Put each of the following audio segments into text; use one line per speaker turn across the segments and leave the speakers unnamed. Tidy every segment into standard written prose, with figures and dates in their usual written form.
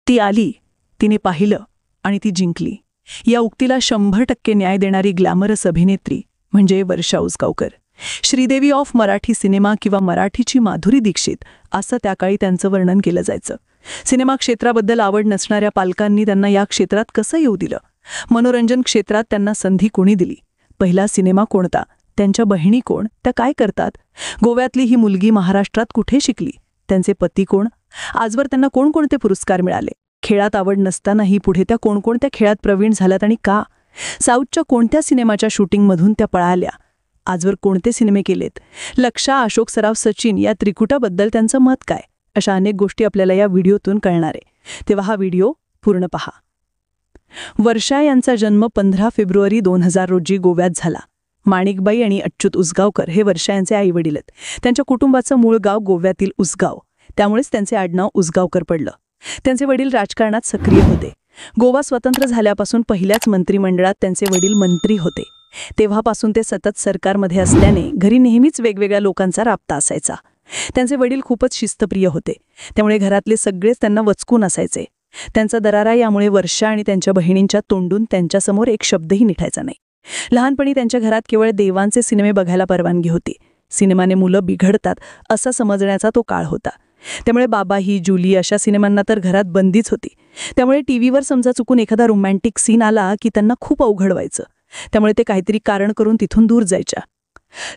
ती आली, तिने पाहिलं आणि ती जिंकली. या उक्तीला 100% न्याय देणारी ग्लॅमरस अभिनेत्री म्हणजे वर्षा उसगावकर. श्रीदेवी ऑफ मराठी सिनेमा किंवा मराठीची माधुरी दीक्षित असं त्या काळी त्यांचं वर्णन केलं जायचं. सिनेमा क्षेत्राबद्दल आवड नसणाऱ्या पालकांनी त्यांना या क्षेत्रात कसं येऊ दिलं? मनोरंजन क्षेत्रात त्यांना संधी कोणी दिली? पहिला सिनेमा कोणता? त्यांच्या बहिणी कोण? त्या काय करतात? गोव्यातली ही मुलगी महाराष्ट्रात कुठे शिकली? त्यांचे पती कोण? आजवर त्यांना कोणकोणते पुरस्कार मिळाले? खेळात आवड नसतानाही पुढे त्या कोणकोणत्या खेळात प्रवीण झाल्यात आणि का? साऊथच्या कोणत्या सिनेमाच्या शूटिंगमधून त्या पळाल्या? आजवर कोणते सिनेमे केलेत? लक्षा, अशोक सराफ, सचिन या त्रिकुटाबद्दल त्यांचं मत काय? अशा अनेक गोष्टी आपल्याला या व्हिडिओतून कळणार आहे, तेव्हा हा व्हिडिओ पूर्ण पहा. वर्षा यांचा जन्म 15 फेब्रुवारी 2000 रोजी गोव्यात झाला. माणिकबाई आणि अच्युत उसगावकर हे वर्षा यांचे आईवडील आहेत. त्यांच्या कुटुंबाचं मूळ गाव गोव्यातील उसगाव, त्यामुळेच त्यांचे आडनाव उसगावकर पडलं. त्यांचे वडील राजकारणात सक्रिय होते. गोवा स्वतंत्र झाल्यापासून पहिल्याच मंत्रिमंडळात त्यांचे वडील मंत्री होते. तेव्हापासून ते सतत सरकारमध्ये असल्याने घरी नेहमीच वेगवेगळ्या लोकांचा राबता असायचा. त्यांचे वडील खूपच शिस्तप्रिय होते, त्यामुळे घरातले सगळेच त्यांना वचकून असायचे. त्यांचा दरारा यामुळे वर्षा आणि त्यांच्या बहिणींच्या तोंडून त्यांच्यासमोर एक शब्दही निघायचा नाही. लहानपणी त्यांच्या घरात केवळ देवांचे सिनेमे बघायला परवानगी होती. सिनेमाने मुलं बिघडतात असा समजण्याचा तो काळ होता. त्यामुळे बाबा ही जुली अशा सिनेमांना तर घरात बंदीच होती. त्यामुळे टीव्हीवर समजा चुकून एखादा रोमॅन्टिक सीन आला की त्यांना खूप अवघड व्हायचं. त्यामुळे ते काहीतरी कारण करून तिथून दूर जायच्या.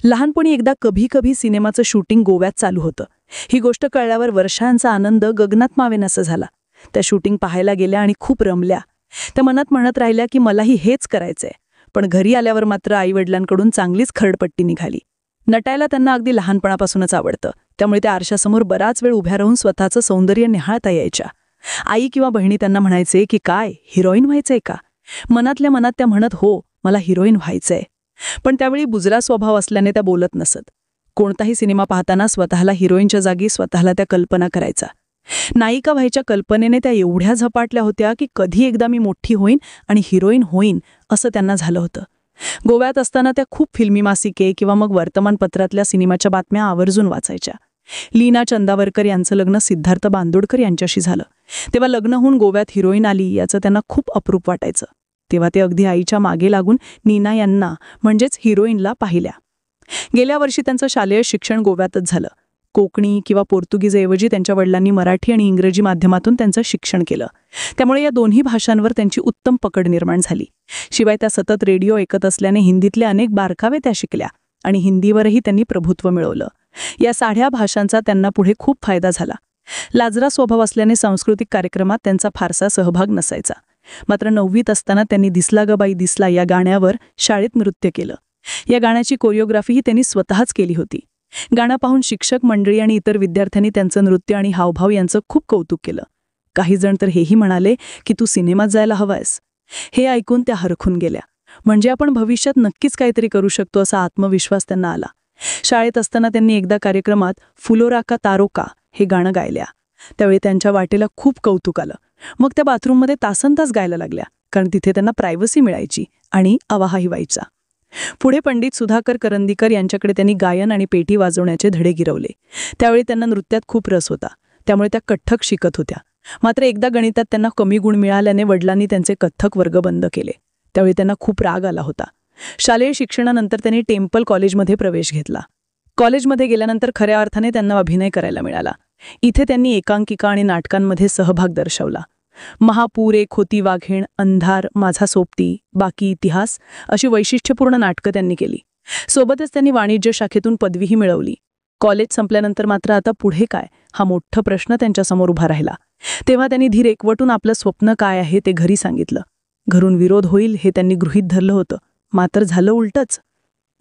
लहानपणी एकदा कभी कभी सिनेमाचं शूटिंग गोव्यात चालू होतं. ही गोष्ट कळल्यावर वर्षांचा आनंद गगनात मावेनासा झाला. त्या शूटिंग पाहायला गेल्या आणि खूप रमल्या. त्या मनात म्हणत राहिल्या की मलाही हेच करायचंय. पण घरी आल्यावर मात्र आईवडिलांकडून चांगलीच खरडपट्टी निघाली. नटायला त्यांना अगदी लहानपणापासूनच आवडतं, त्यामुळे त्या आरशासमोर बराच वेळ उभ्या राहून स्वतःचं सौंदर्य निहाळता यायच्या. आई किंवा बहिणी त्यांना म्हणायचे की काय हिरोईन व्हायचंय का? मनातल्या मनात त्या म्हणत हो, मला हिरोईन व्हायचंय. पण त्यावेळी बुजरा स्वभाव असल्याने त्या बोलत नसत. कोणताही सिनेमा पाहताना स्वतःला हिरोईनच्या जागी स्वतःला त्या कल्पना करायचा. नायिका व्हायच्या कल्पनेने त्या एवढ्या झपाटल्या होत्या की कधी एकदा मी मोठी होईन आणि हिरोईन होईन असं त्यांना झालं होतं. गोव्यात असताना त्या खूप फिल्मी मासिके किंवा मग वर्तमानपत्रातल्या सिनेमाच्या बातम्या आवर्जून वाचायच्या. लीना चंदावरकर यांचं लग्न सिद्धार्थ बांदोडकर यांच्याशी झालं. तेव्हा लग्न होऊन गोव्यात हिरोईन आली याचं त्यांना खूप अप्रूप वाटायचं. तेव्हा ते अगदी आईच्या मागे लागून नीना यांना म्हणजेच हिरोईनला पाहिल्या. गेल्या वर्षी त्यांचं शालेय शिक्षण गोव्यातच झालं. कोकणी किंवा पोर्तुगीजऐवजी त्यांच्या वडिलांनी मराठी आणि इंग्रजी माध्यमातून त्यांचं शिक्षण केलं. त्यामुळे या दोन्ही भाषांवर त्यांची उत्तम पकड निर्माण झाली. शिवाय त्या सतत रेडिओ ऐकत असल्याने हिंदीतले अनेक बारकावे त्या शिकल्या आणि हिंदीवरही त्यांनी प्रभुत्व मिळवलं. या साध्या भाषांचा त्यांना पुढे खूप फायदा झाला. लाजरा स्वभाव असल्याने सांस्कृतिक कार्यक्रमात त्यांचा फारसा सहभाग नसायचा. मात्र 9वीत असताना त्यांनी दिसला ग बाई दिसला या गाण्यावर शाळेत नृत्य केलं. या गाण्याची कोरिओग्राफीही त्यांनी स्वतःच केली होती. गाणं पाहून शिक्षक मंडळी आणि इतर विद्यार्थ्यांनी त्यांचं नृत्य आणि हावभाव यांचं खूप कौतुक केलं. काही जण तर हेही म्हणाले की तू सिनेमात जायला हवायस. हे ऐकून त्या हरखून गेल्या. म्हणजे आपण भविष्यात नक्कीच काहीतरी करू शकतो असा आत्मविश्वास त्यांना आला. शाळेत असताना त्यांनी एकदा कार्यक्रमात फुलोरा का तारोका हे गाणं गायल्या. त्यावेळी त्यांच्या वाटेला खूप कौतुक आलं. मग त्या बाथरूममध्ये तासनतास गायला लागल्या, कारण तिथे त्यांना प्रायव्हसी मिळायची आणि अवाहाही व्हायचा. पुढे पंडित सुधाकर करंदीकर यांच्याकडे त्यांनी गायन आणि पेटी वाजवण्याचे धडे गिरवले. त्यावेळी त्यांना नृत्यात खूप रस होता, त्यामुळे त्या कथ्थक शिकत होत्या. मात्र एकदा गणितात त्यांना कमी गुण मिळाल्याने वडिलांनी त्यांचे कथ्थक वर्ग बंद केले. त्यावेळी त्यांना खूप राग आला होता. शालेय शिक्षणानंतर त्यांनी टेम्पल कॉलेजमध्ये प्रवेश घेतला. कॉलेजमध्ये गेल्यानंतर खऱ्या अर्थाने त्यांना अभिनय करायला मिळाला. इथे त्यांनी एकांकिका आणि नाटकांमध्ये सहभाग दर्शवला. महापूर, एक होती वाघीण, अंधार, माझा सोबती, बाकी इतिहास अशी वैशिष्ट्यपूर्ण नाटकं त्यांनी केली. सोबतच त्यांनी वाणिज्य शाखेतून पदवीही मिळवली. कॉलेज संपल्यानंतर मात्र आता पुढे काय हा मोठा प्रश्न त्यांच्यासमोर उभा राहिला. तेव्हा त्यांनी धीर एकवटून आपलं स्वप्न काय आहे ते घरी सांगितलं. घरून विरोध होईल हे त्यांनी गृहीत धरलं होतं, मात्र झालं उलटंच.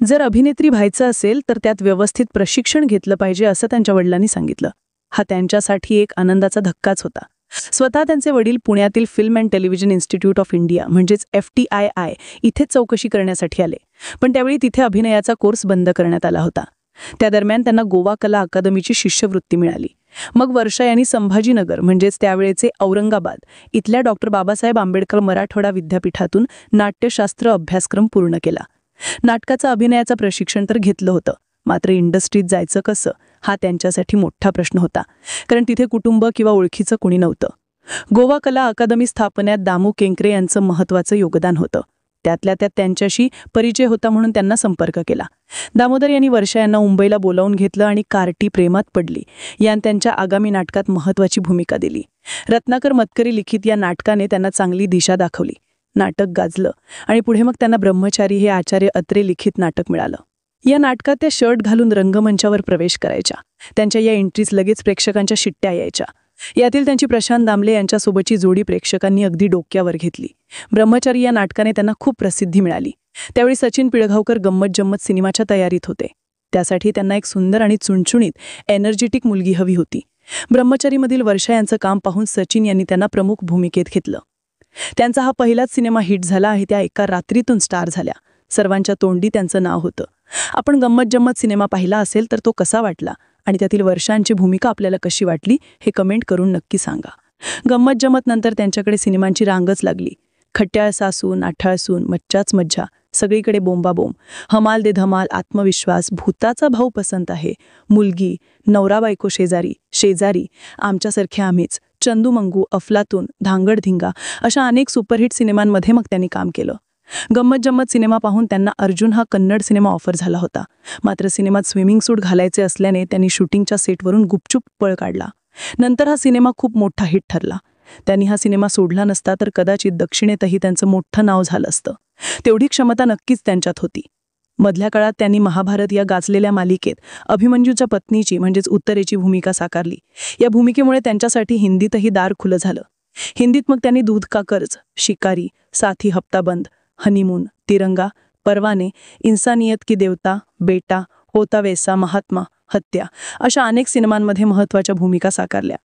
जर अभिनेत्री व्हायचं असेल तर त्यात व्यवस्थित प्रशिक्षण घेतलं पाहिजे असं त्यांच्या वडिलांनी सांगितलं. हा त्यांच्यासाठी एक आनंदाचा धक्काच होता. स्वतः त्यांचे वडील पुण्यातील film and television institute of India म्हणजेच FTII इथेच चौकशी करण्यासाठी आले. पण त्यावेळी तिथे अभिनयाचा कोर्स बंद करण्यात आला होता. त्या दरम्यान त्यांना गोवा कला अकादमीची शिष्यवृत्ती मिळाली. मग वर्षा यांनी संभाजीनगर म्हणजेच त्यावेळेचे औरंगाबाद इथल्या डॉक्टर बाबासाहेब आंबेडकर मराठवाडा विद्यापीठातून नाट्यशास्त्र अभ्यासक्रम पूर्ण केला. नाटकाचा अभिनयाचा प्रशिक्षण तर घेतलं होतं, मात्र इंडस्ट्रीत जायचं कसं हा त्यांच्यासाठी मोठा प्रश्न होता, कारण तिथे कुटुंब किंवा ओळखीचं कुणी नव्हतं. गोवा कला अकादमी स्थापनेत दामू केंकरे यांचं महत्त्वाचं योगदान होतं. त्यातल्या त्यात त्यांच्याशी परिचय होता म्हणून त्यांना संपर्क केला. दामोदर यांनी वर्षा यांना मुंबईला बोलावून घेतलं आणि कार्टी प्रेमात पडली यान त्यांच्या आगामी नाटकात महत्त्वाची भूमिका दिली. रत्नाकर मतकरी लिखित या नाटकाने त्यांना चांगली दिशा दाखवली. नाटक गाजलं आणि पुढे मग त्यांना ब्रह्मचारी हे आचार्य अत्रे लिखित नाटक मिळालं. या नाटकात त्या शर्ट घालून रंगमंचावर प्रवेश करायच्या. त्यांच्या या एंट्रीज लगेच प्रेक्षकांच्या शिट्ट्या यायच्या. यातील त्यांची प्रशांत दामले यांच्यासोबतची जोडी प्रेक्षकांनी अगदी डोक्यावर घेतली. ब्रह्मचारी या नाटकाने त्यांना खूप प्रसिद्धी मिळाली. त्यावेळी सचिन पिळगावकर गंमत जम्मत सिनेमाच्या तयारीत होते. त्यासाठी त्यांना एक सुंदर आणि चुणचुणीत एनर्जेटिक मुलगी हवी होती. ब्रह्मचारीमधील वर्षा यांचं काम पाहून सचिन यांनी त्यांना प्रमुख भूमिकेत घेतलं. त्यांचा हा पहिलाच सिनेमा हिट झाला आहे. त्या एका रात्रीतून स्टार झाल्या. सर्वांच्या तोंडी त्यांचं नाव होतं. आपण गंमत जम्मत सिनेमा पाहिला असेल तर तो कसा वाटला आणि त्यातील वर्षांची भूमिका आपल्याला कशी वाटली हे कमेंट करून नक्की सांगा. गंमत जम्मत नंतर त्यांच्याकडे सिनेमांची रांगच लागली. खट्याळ सासू, नाठाळ सून, मज्जाच मज्जा, सगळीकडे बोंबाबोंब, हमाल दे धमाल, आत्मविश्वास, भूताचा भाऊ पसंत आहे, मुलगी, नवरा बायको शेजारी, शेजारी, आमच्यासारखे आम्हीच, चंदू मंगू, अफलातून, धांगडधिंगा अशा अनेक सुपरहिट सिनेमांमध्ये मग त्यांनी काम केलं. गंमत जम्मत सिनेमा पाहून त्यांना अर्जुन हा कन्नड सिनेमा ऑफर झाला होता. मात्र सिनेमात स्विमिंग सूट घालायचे असल्याने त्यांनी शूटिंगच्या सेटवरून गुपचूप पळ काढला. नंतर हा सिनेमा खूप मोठा हिट ठरला. त्यांनी हा सिनेमा सोडला नसता तर कदाचित दक्षिणेतही त्यांचं मोठं नाव झालं असतं. तेवढी क्षमता नक्कीच त्यांच्यात होती. मधल्या काळात त्यांनी महाभारत या गाजलेल्या मालिकेत अभिमन्यूच्या पत्नीची म्हणजेच उत्तरेची भूमिका साकारली. या भूमिकेमुळे त्यांच्यासाठी हिंदीतही दार खुलं झालं. हिंदीत मग त्यांनी दूध का कर्ज, शिकारी, साथी हप्ताबंद, हनीमून, तिरंगा, परवाने, इंसानियत की देवता, बेटा, होता वैसा, महात्मा, हत्या अशा अनेक सिनेमांमध्ये महत्त्वाच्या भूमिका साकारल्या.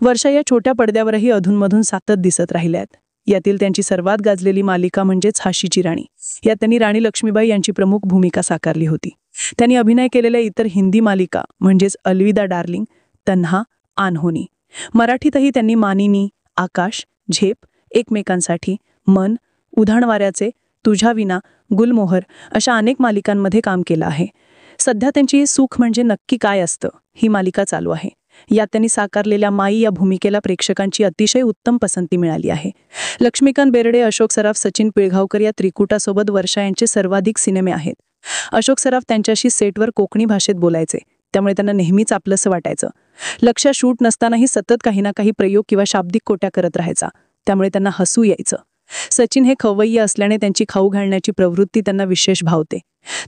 वर्षा या छोट्या पडद्यावरही अधूनमधून सातत दिसत राहिल्यात. यातील त्यांची सर्वात गाजलेली मालिका म्हणजेच झाशीची राणी. यात त्यांनी राणी लक्ष्मीबाई यांची प्रमुख भूमिका साकारली होती. त्यांनी अभिनय केलेल्या इतर हिंदी मालिका म्हणजेच अलविदा डार्लिंग, तन्हा, आनहोनी. मराठीतही त्यांनी मानिनी, आकाश, झेप, एकमेकांसाठी, मन, उधाण वाऱ्याचे, तुझ्या विना, गुलमोहर अशा अनेक मालिकांमध्ये काम केलं आहे. सध्या त्यांची सुख म्हणजे नक्की काय असतं ही मालिका चालू आहे. यात त्यांनी साकारलेल्या माई या भूमिकेला प्रेक्षकांची अतिशय उत्तम पसंती मिळाली आहे. लक्ष्मीकांत बेर्डे, अशोक सराफ, सचिन पिळगावकर या त्रिकुटासोबत वर्षा यांचे सर्वाधिक सिनेमे आहेत. अशोक सराफ त्यांच्याशी सेटवर कोकणी भाषेत बोलायचे, त्यामुळे त्यांना नेहमीच आपलंसं वाटायचं. लक्ष शूट नसतानाही सतत काही ना काही प्रयोग किंवा शाब्दिक कोट्या करत राहायचा, त्यामुळे त्यांना हसू यायचं. सचिन हे खवय्ये असल्याने त्यांची खाऊ घालण्याची प्रवृत्ती त्यांना विशेष भावते.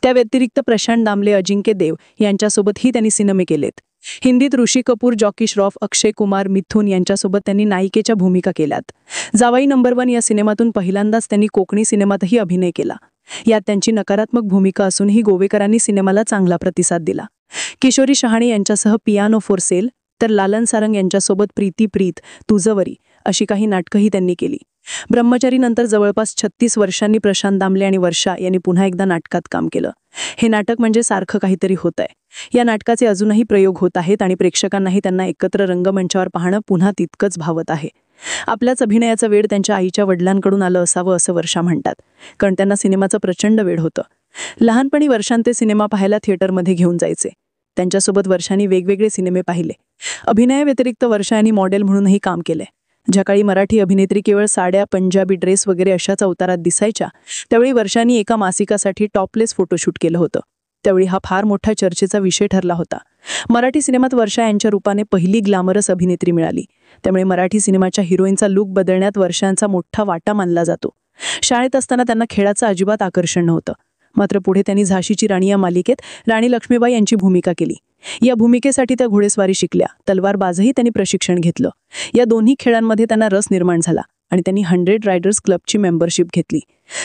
त्या व्यतिरिक्त प्रशांत दामले, अजिंक्य देव यांच्यासोबतही त्यांनी सिनेमे केलेत. हिंदीत ऋषी कपूर, जॉकी श्रॉफ, अक्षय कुमार, मिथुन यांच्यासोबत त्यांनी नायिकेच्या भूमिका केल्यात. जावाई नंबर 1 या सिनेमातून पहिल्यांदाच त्यांनी कोकणी सिनेमातही अभिनय केला. यात त्यांची नकारात्मक भूमिका असूनही गोवेकरांनी सिनेमाला चांगला प्रतिसाद दिला. किशोरी शहाणे यांच्यासह पियानो फॉर सेल तर लालन सारंग यांच्यासोबत प्रीती प्रीत, तुझवरी अशी काही नाटकंही त्यांनी केली. ब्रह्मचारी नंतर जवळपास 36 वर्षांनी प्रशांत दामले आणि वर्षा यांनी पुन्हा एकदा नाटकात काम केलं. हे नाटक म्हणजे सारखं काहीतरी होत आहे. या नाटकाचे अजूनही प्रयोग होत आहेत आणि प्रेक्षकांनाही त्यांना एकत्र रंगमंचावर पाहणं पुन्हा तितकंच भावत आहे. आपल्याच अभिनयाचं वेड त्यांच्या आईच्या वडिलांकडून आलं असावं असं वर्षा म्हणतात, कारण त्यांना सिनेमाचं प्रचंड वेड होतं. लहानपणी वर्षांते सिनेमा पाहायला थिएटरमध्ये घेऊन जायचे. त्यांच्यासोबत वर्षांनी वेगवेगळे सिनेमे पाहिले. अभिनयाव्यतिरिक्त वर्षा यांनी मॉडेल म्हणूनही काम केलंय. ज्या काळी मराठी अभिनेत्री केवळ साड्या, पंजाबी ड्रेस वगैरे अशाच अवतारात दिसायच्या, त्यावेळी वर्षांनी एका मासिकासाठी टॉपलेस फोटोशूट केलं होतं. त्यावेळी हा फार मोठा चर्चेचा विषय ठरला होता. मराठी सिनेमात वर्षा यांच्या रूपाने पहिली ग्लॅमरस अभिनेत्री मिळाली. त्यामुळे मराठी सिनेमाच्या हिरोईनचा लूक बदलण्यात वर्षांचा मोठा वाटा मानला जातो. शाळेत असताना त्यांना खेळाचं अजिबात आकर्षण नव्हतं. मात्र पुढे त्यांनी झाशीची राणी या मालिकेत राणी लक्ष्मीबाई यांची भूमिका केली. या भूमिकेसाठी त्या घोडेस्वारी शिकल्या, तलवारबाजही त्यांनी प्रशिक्षण घेतलं. या दोन्ही खेळांमध्ये त्यांना रस निर्माण झाला आणि त्यांनी 100 रायडर्स क्लबची मेंबरशिप घेतली.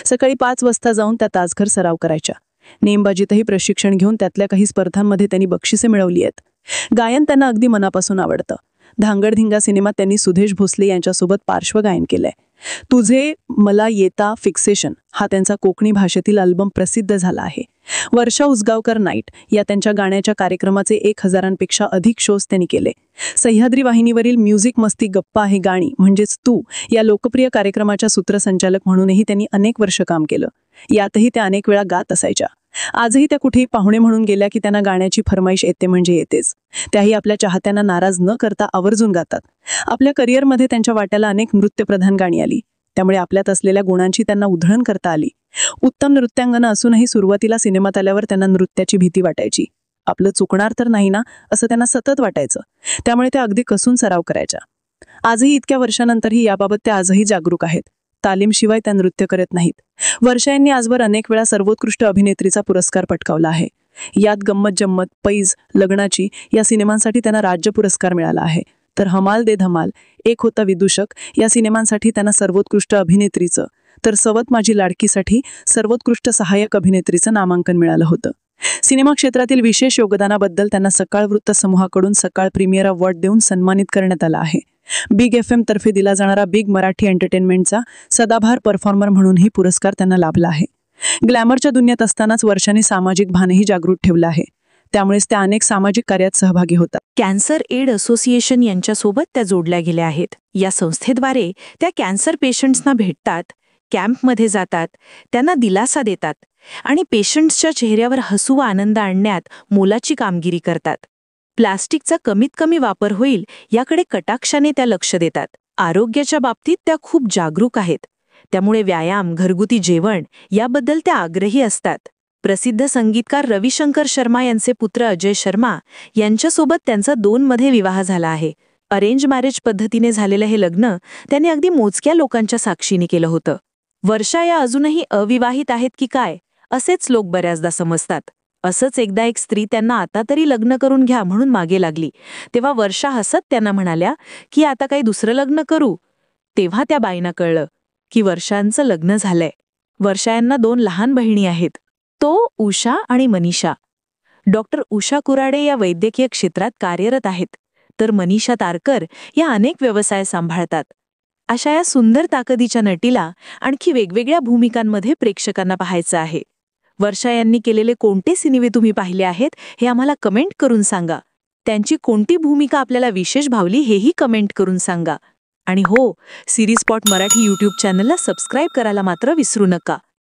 सकाळी 5 वाजता जाऊन त्या तासभर सराव करायच्या. नेमबाजीतही प्रशिक्षण घेऊन त्यातल्या काही स्पर्धांमध्ये त्यांनी बक्षिसे मिळवली आहेत. गायन त्यांना अगदी मनापासून आवडतं. धांगडधिंगा सिनेमात त्यांनी सुदेश भोसले यांच्यासोबत पार्श्वगायन केलंय. तुझे मला येता फिक्सेशन हा त्यांचा कोकणी भाषेतील अल्बम प्रसिद्ध झाला आहे. वर्षा उसगावकर नाईट या त्यांच्या गाण्याच्या कार्यक्रमाचे 1000पेक्षा अधिक शोज त्यांनी केले. सह्याद्री वाहिनीवरील म्युझिक मस्ती गप्पा आहे गाणी म्हणजेच तू या लोकप्रिय कार्यक्रमाच्या सूत्रसंचालक म्हणूनही त्यांनी अनेक वर्ष काम केलं. यातही त्या अनेक वेळा गात असायच्या. आजही त्या कुठेही पाहुणे म्हणून गेल्या की त्यांना गाण्याची फरमाईश येते म्हणजे येतेच. त्याही आपल्या चाहत्यांना नाराज न करता आवर्जून गातात. आपल्या करिअरमध्ये त्यांच्या वाट्याला अनेक नृत्यप्रधान गाणी आली, त्यामुळे आपल्यात असलेल्या गुणांची त्यांना उधळण करता आली. उत्तम नृत्यांगना असूनही सुरुवातीला सिनेमात आल्यावर त्यांना नृत्याची भीती वाटायची. आपलं चुकणार तर नाही ना असं त्यांना सतत वाटायचं. त्यामुळे त्या अगदी कसून सराव करायच्या. आजही इतक्या वर्षानंतरही याबाबत त्या आजही जागरूक आहेत. तालीमशिवाय त्या नृत्य करत नाहीत. वर्षा यांनी आजवर अनेक वेळा सर्वोत्कृष्ट अभिनेत्रीचा पुरस्कार पटकावला आहे. यात गंमत जम्मत, पैज, लग्नाची या सिनेमांसाठी त्यांना राज्य पुरस्कार मिळाला आहे. तर हमाल दे धमाल, एक होता विदूषक या सिनेमांसाठी त्यांना सर्वोत्कृष्ट अभिनेत्रीचं, तर सवत माझी लाडकीसाठी सर्वोत्कृष्ट सहाय्यक अभिनेत्रीचं नामांकन मिळालं होतं. सिनेमा क्षेत्रातील विशेष योगदानाबद्दल त्यांना सकाळ वृत्त समूहाकडून सकाळ प्रीमियर अवॉर्ड देऊन सन्मानित करण्यात आलं आहे. बिग FM तर्फे दिला जाणारा बिग मराठी एंटरटेनमेंटचा सदाबहार परफॉर्मर म्हणूनही पुरस्कार त्यांना लाभला आहे. ग्लॅमरच्या दुनियेत असतानाच वर्षांनी सामाजिक भानही जागृत ठेवलं आहे. त्यामुळेच त्या अनेक सामाजिक कार्यात सहभागी होतात.
कॅन्सर एड असोसिएशन यांच्यासोबत त्या जोडल्या गेल्या आहेत. या संस्थेद्वारे त्या कॅन्सर पेशंट्सना भेटतात, कॅम्पमध्ये जातात, त्यांना दिलासा देतात आणि पेशंट्सच्या चेहऱ्यावर हसू व आनंद आणण्यात मोलाची कामगिरी करतात. प्लास्टिकचा कमीत कमी वापर होईल याकडे कटाक्षाने त्या लक्ष देतात. आरोग्याच्या बाबतीत त्या खूप जागरूक आहेत. त्यामुळे व्यायाम, घरगुती जेवण याबद्दल त्या आग्रही असतात. प्रसिद्ध संगीतकार रविशंकर शर्मा यांचे पुत्र अजय शर्मा यांच्यासोबत त्यांचा 2 मध्ये विवाह झाला आहे. अरेंज मॅरेज पद्धतीने झालेलं हे लग्न त्यांनी अगदी मोजक्या लोकांच्या साक्षीने केलं होतं. वर्षा या अजूनही अविवाहित आहेत की काय असेच लोक बऱ्याचदा समजतात. असंच एकदा एक स्त्री त्यांना आता तरी लग्न करून घ्या म्हणून मागे लागली. तेव्हा वर्षा हसत त्यांना म्हणाल्या की आता काही दुसरं लग्न करू. तेव्हा त्या बाईंना कळलं की वर्षांचं लग्न झालंय. वर्षा यांना 2 लहान बहिणी आहेत, तो उषा आणि मनीषा. डॉक्टर उषा कुराडे या वैद्यकीय क्षेत्रात कार्यरत आहेत, तर मनीषा तारकर या अनेक व्यवसाय सांभाळतात. अशा या सुंदर ताकदीच्या नटीला आणखी वेगवेगळ्या भूमिकांमध्ये प्रेक्षकांना पाहायचं आहे. वर्षा यांनी केलेले कोणते सिनेमे तुम्ही पाहिले आहेत हे आम्हाला कमेंट करून सांगा. त्यांची कोणती भूमिका आपल्याला विशेष भावली हेही कमेंट करून सांगा. आणि हो, सिरीज स्पॉट मराठी यूट्यूब चॅनलला सबस्क्राईब करायला मात्र विसरू नका.